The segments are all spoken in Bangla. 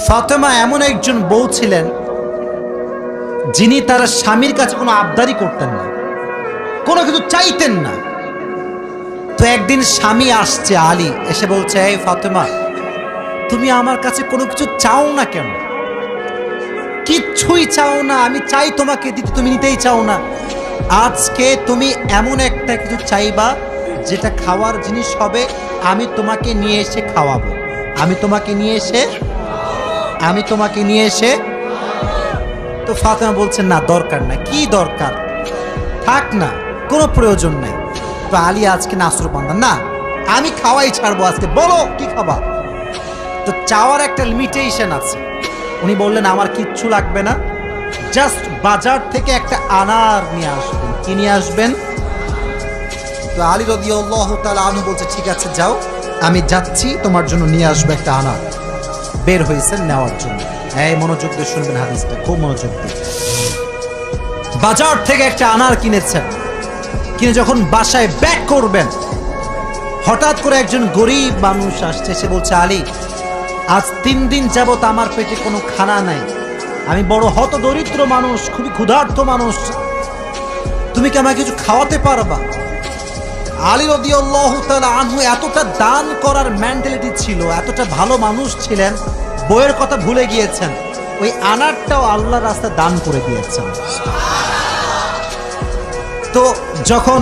ফাতেমা এমন একজন বউ ছিলেন যিনি তার স্বামীর কাছে কোনো আবদারি করতেন না, কোনো কিছু চাইতেন না। তো একদিন স্বামী আসছে, আলী এসে বলছে, এই ফাতেমা, তুমি আমার কাছে কোনো কিছু চাও না কেন? কিচ্ছুই চাও না, আমি চাই তোমাকে দিতে, তুমি নিতেই চাও না। আজকে তুমি এমন একটা কিছু চাইবা যেটা খাওয়ার জিনিস হবে, আমি তোমাকে নিয়ে এসে খাওয়াবো, আমি তোমাকে নিয়ে এসে। তো ফাতেমা বলছেন, না দরকার না। কি দরকার? থাক না, কোনো প্রয়োজন নেই। তো আলী আজকে নাসরবান্দা, না আমি খাওয়াই ছাড়বো আজকে, বলো কি খাবা। তো চাওয়ার একটা লিমিটেশন আছে। উনি বললেন, আমার কিচ্ছু লাগবে না, জাস্ট বাজার থেকে একটা আনার নিয়ে আসবেন। কি নিয়ে আসবেন? তো আলী রাদিয়াল্লাহু তাআলা আনহু বলছে, ঠিক আছে যাও, আমি যাচ্ছি, তোমার জন্য নিয়ে আসবো একটা আনার। বের হয়েছেন নেওয়ার জন্য। এই মনোযোগ দিয়ে শুনবেন হাদিসটা, খুব মনোযোগ দিয়ে। বাজার থেকে একটা আনার কিনেছেন, কিনে যখন বাসায় ব্যাক করবেন, হঠাৎ করে একজন গরিব মানুষ আসছে, সে বলছে, আলী, আজ 3 দিন যাবত আমার পেটে কোনো খানা নাই, আমি বড় হত দরিদ্র মানুষ, খুবই ক্ষুধার্ত মানুষ, তুমি কি আমাকে কিছু খাওয়াতে পারবা? আলী রাদিয়াল্লাহু তাআলা আনহু এতটা দান করার মেন্টালিটি ছিল, এতটা ভালো মানুষ ছিলেন, বইয়ের কথা ভুলে গিয়েছেন, ওই আনারটাও আল্লাহর রাস্তায় দান করে দিয়েছেন। তো যখন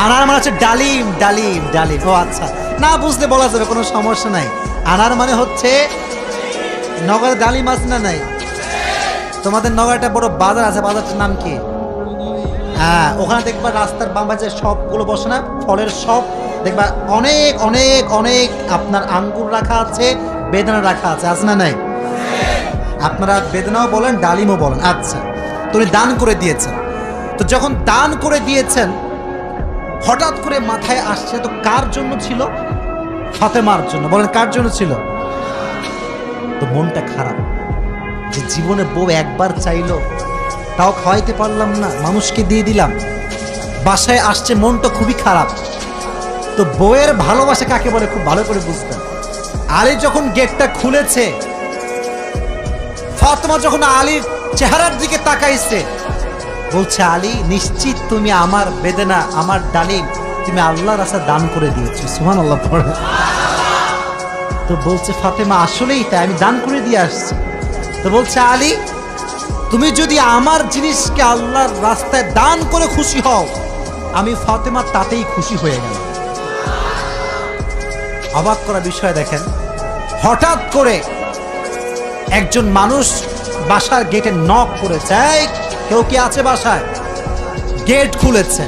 আনার মানে হচ্ছে ডালিম, ডালিম, ডালিম। ও আচ্ছা, না বুঝলে বলা যাবে, কোনো সমস্যা নাই। আনার মানে হচ্ছে, নগরে ডালিম আছে না নাই? তোমাদের নগরে একটা বড় বাজার আছে, বাজারটার নাম কি? হ্যাঁ, ওখানে দেখবা রাস্তার বাম পাশে সবগুলো বসে না, ফলের সব দেখবা, অনেক অনেক অনেক আপনার আঙ্গুর রাখা আছে, বেদানা রাখা আছে, আছে না নাই? আপনারা বেদানাও বলেন, ডালিমও বলেন। আচ্ছা, তুমি দান করে দিয়েছেন। তো যখন দান করে দিয়েছেন, হঠাৎ করে মাথায় আসছে, তো কার জন্য ছিল? ফাতেমার জন্য। বলেন, কার জন্য ছিল? তো মনটা খারাপ যে জীবনে বউ একবার চাইলো, তাও খাওয়াইতে পারলাম না, মানুষকে দিয়ে দিলাম। বাসায় আসছে, মনটা খুবই খারাপ। তো বউয়ের ভালোবাসা কাকে বলে খুব ভালো করে বুঝতেন। আলী যখন গেটটা খুলেছে, ফাতেমা যখন আলীর চেহারার দিকে তাকাইছে, বলছে, আলী, নিশ্চিত তুমি আমার বেদনা, আমার ডালিম তুমি আল্লাহর রাস্তায় দান করে দিয়েছো। সুবহানাল্লাহ পড়ে। তো বলছে ফাতেমা, আসলেই তাই, আমি দান করে দিয়ে আসছি। তো বলছে, আলী, তুমি যদি আমার জিনিসকে আল্লাহর রাস্তায় দান করে খুশি হও, আমি ফাতেমা তাতেই খুশি হয়ে গেল। অবাক করা বিষয় দেখেন, হঠাৎ করে একজন মানুষ বাসার গেটে নক করেছে, এই কেউ কি আছে বাসায়? গেট খুলেছে,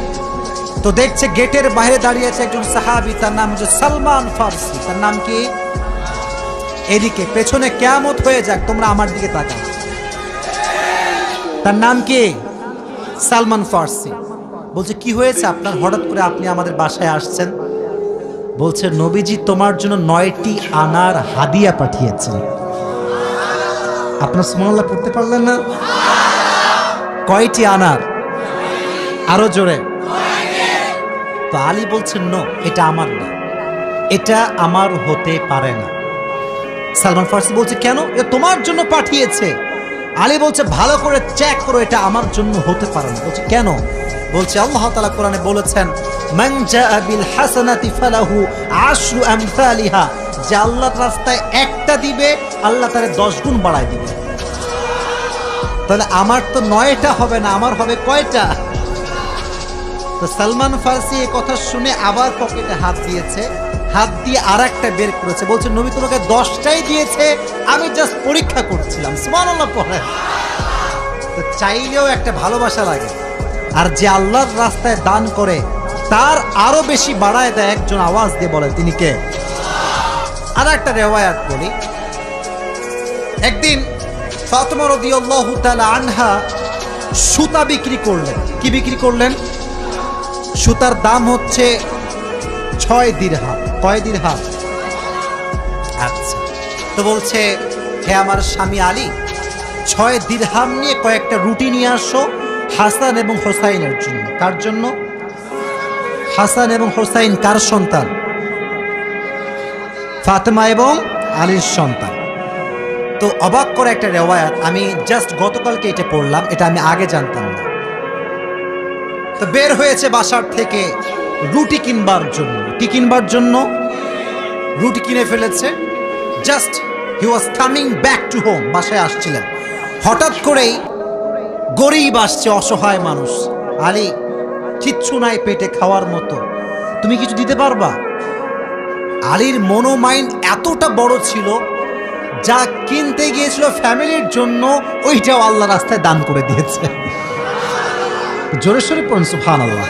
তো দেখছে গেটের বাইরে দাঁড়িয়ে আছে একজন সাহাবী, তার নাম হচ্ছে সালমান ফারসি। তার নাম কি? এদিকে পেছনে কিয়ামত হয়ে যাক, তোমরা আমার দিকে তাকাও। তার নাম কি? সালমান ফারসি। বলছে, কি হয়েছে আপনার, হঠাৎ করে আপনি আমাদের বাসায় আসছেন? বলছে, নবীজি তোমার জন্য 9টি আনার হাদিয়া পাঠিয়েছেন। আপনার সুবহানাল্লাহ পড়তে পারলেন না? কয়টি আনার? আরো জোরে। তো আলী বলছেন, নো, এটা আমার না, এটা আমার হতে পারে না। সালমান ফারসি বলছে, কেন? এ তোমার জন্য পাঠিয়েছে। আলী বলছে, ভালো করে চেক করো, এটা আমার জন্য হতে পারে না। বলছে, কেন? বলছে, আল্লাহ তাআলা কোরআনে বলেছেন, মান জাআ বিল হাসানাতি ফালাহু আশরু আমসালিহা, যে আল্লাহর রাস্তায় একটা দিবে, আল্লাহ তারে 10 গুণ বাড়ায় দিবে। তাহলে আমার তো 9টা হবে না, আমার হবে কয়টা? তো সালমান ফারসি এই কথা শুনে আবার পকেটে হাত দিয়েছে, হাত দিয়ে আরেকটা বের করেছে, বলছে, নবী তোমাকে 10টাই দিয়েছে, আমি জাস্ট পরীক্ষা করছিলাম। সুবহানাল্লাহ পড়ে। তো চাইলেও একটা ভালোবাসা লাগে, আর যে আল্লাহর রাস্তায় দান করে তার আরো বেশি বাড়ায় দেয়। একজন আওয়াজ দিয়ে বলে, তিনি কে? আর একটা রিওয়ায়াত বলি, একদিন ফাতেমা রাদিয়াল্লাহু তাআলা আনহা সুতা বিক্রি করলেন। কি বিক্রি করলেন? সুতার দাম হচ্ছে 6 দিরহাম। কয় দিরহাম? আচ্ছা, তো বলছে, হে আমার স্বামী আলী, 6 দিরহাম নিয়ে কয়েকটা রুটি নিয়ে আসো হাসান এবং হোসাইনের জন্য। কার জন্য? হাসান এবং হোসাইন কার সন্তান? ফাতেমা এবং আলীর সন্তান। তো অবাক করে একটা রেওয়ায়াত, আমি জাস্ট গতকালকে এটা পড়লাম, এটা আমি আগে জানতাম না। তো বের হয়েছে বাসার থেকে রুটি কিনবার জন্য। কি কিনবার জন্য? রুটি কিনে ফেলেছে। Just he was coming back to home, বাসায় আসছিলেন। হঠাৎ করেই গরিব আসছে, অসহায় মানুষ। আলী, কিচ্ছু নাই পেটে খাওয়ার মতো, তুমি কিছু দিতে পারবা? আলীর মনোমাইন্ড এতটা বড় ছিল, যা কিনতে গিয়েছিল ফ্যামিলির জন্য ওইটাও আল্লাহ রাস্তায় দান করে দিয়েছে। জোরে সোরে পড়ুন সুবহানাল্লাহ।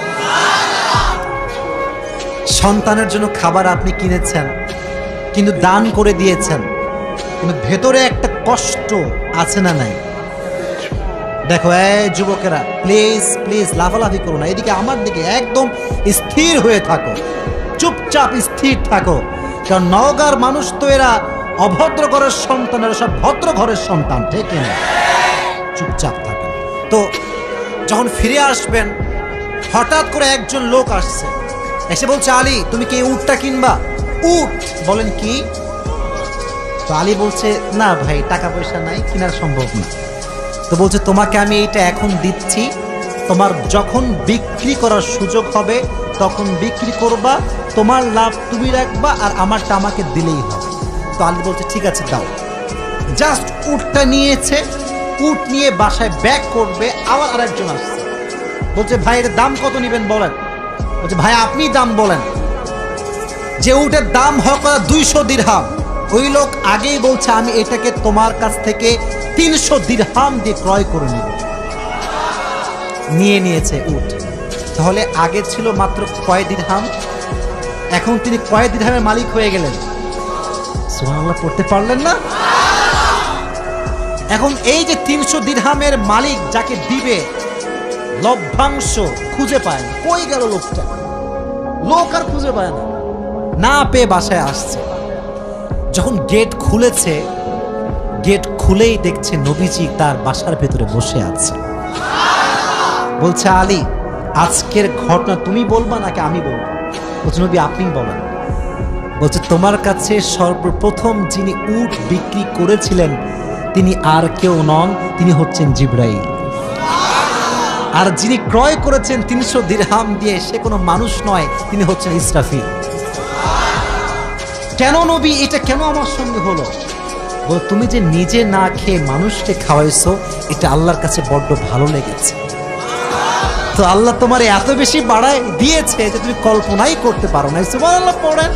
সন্তানের জন্য খাবার আপনি কিনেছেন, কিন্তু দান করে দিয়েছেন, কিন্তু ভেতরে একটা কষ্ট আছে না নাই? দেখো এই যুবকেরা, প্লিজ প্লিজ লাফালাফি করো না, এদিকে আমার দিকে একদম স্থির হয়ে থাকো, চুপচাপ স্থির থাকো। কারণ নওগাঁর মানুষ তো এরা অভদ্র ঘরের সন্তান, এরা সব ভদ্র ঘরের সন্তান, ঠিক না? চুপচাপ থাকেন। তো যখন ফিরে আসবেন, হঠাৎ করে একজন লোক আসছে, এসে বলছে, আলী তুমি কি এই উটটা কিনবা? উট? বলেন কি? তো আলী বলছে, না ভাই, টাকা পয়সা নাই, কেনা সম্ভব না। তো বলছে, তোমাকে আমি এইটা এখন দিচ্ছি, তোমার যখন বিক্রি করার সুযোগ হবে তখন বিক্রি করবা, তোমার লাভ তুমি রাখবা, আর আমারটা আমাকে দিলেই হবে। তো আলী বলছে, ঠিক আছে দাও। জাস্ট উটটা নিয়েছে, উট নিয়ে বাসায় ব্যাক করবে, আবার আরেকজন আসছে, বলছে, ভাই এর দাম কত নেবেন বলেন? বলছে, ভাই আপনি দাম বলেন। যে উটের দাম হোক 200 দিরহাম, ওই লোক আগেই বলছে, আমি এটাকে তোমার কাছ থেকে 300 দিরহাম দিয়ে ক্রয় করে নিব। নিয়ে নিয়েছে উট। তাহলে আগে ছিল মাত্র কয় দিরহাম, এখন তিনি কয় দিরহামের মালিক হয়ে গেলেন? সুবহানাল্লাহ পড়তে পারলেন না? এখন এই যে 300 দিরহামের মালিক যাকে দিবে, লভ্যাংশ খুঁজে পায় না। কই গেল লোকটা? লোক আর খুঁজে পায় না, না পেয়ে বাসায় আসছে। যখন গেট খুলেছে, গেট খুলেই দেখছে নবীজি তার বাসার ভেতরে বসে আছে। বলছে, আলী আজকের ঘটনা তুমি বলবা নাকি আমি বলবো? বলছে, নবী আপনি বলেন। বলছে, তোমার কাছে সর্বপ্রথম যিনি উট বিক্রি করেছিলেন তিনি আর কেউ নন, তিনি হচ্ছেন জিবরাইল। আর যিনি ক্রয় করেছেন 300 দিরহাম দিয়ে, সে কোনো মানুষ নয়, তিনি হচ্ছেন ইসরাফিল। কেন নবী, এটা কেন আমার সঙ্গে হলো? বল, তুমি যে নিজে না খেয়ে মানুষকে খাওয়াইছো, এটা আল্লাহর কাছে বড্ড ভালো লেগেছে। তো আল্লাহ তোমার এত বেশি বাড়ায় দিয়েছে যে তুমি কল্পনাই করতে পারো না। সুবহানাল্লাহ পড়েন।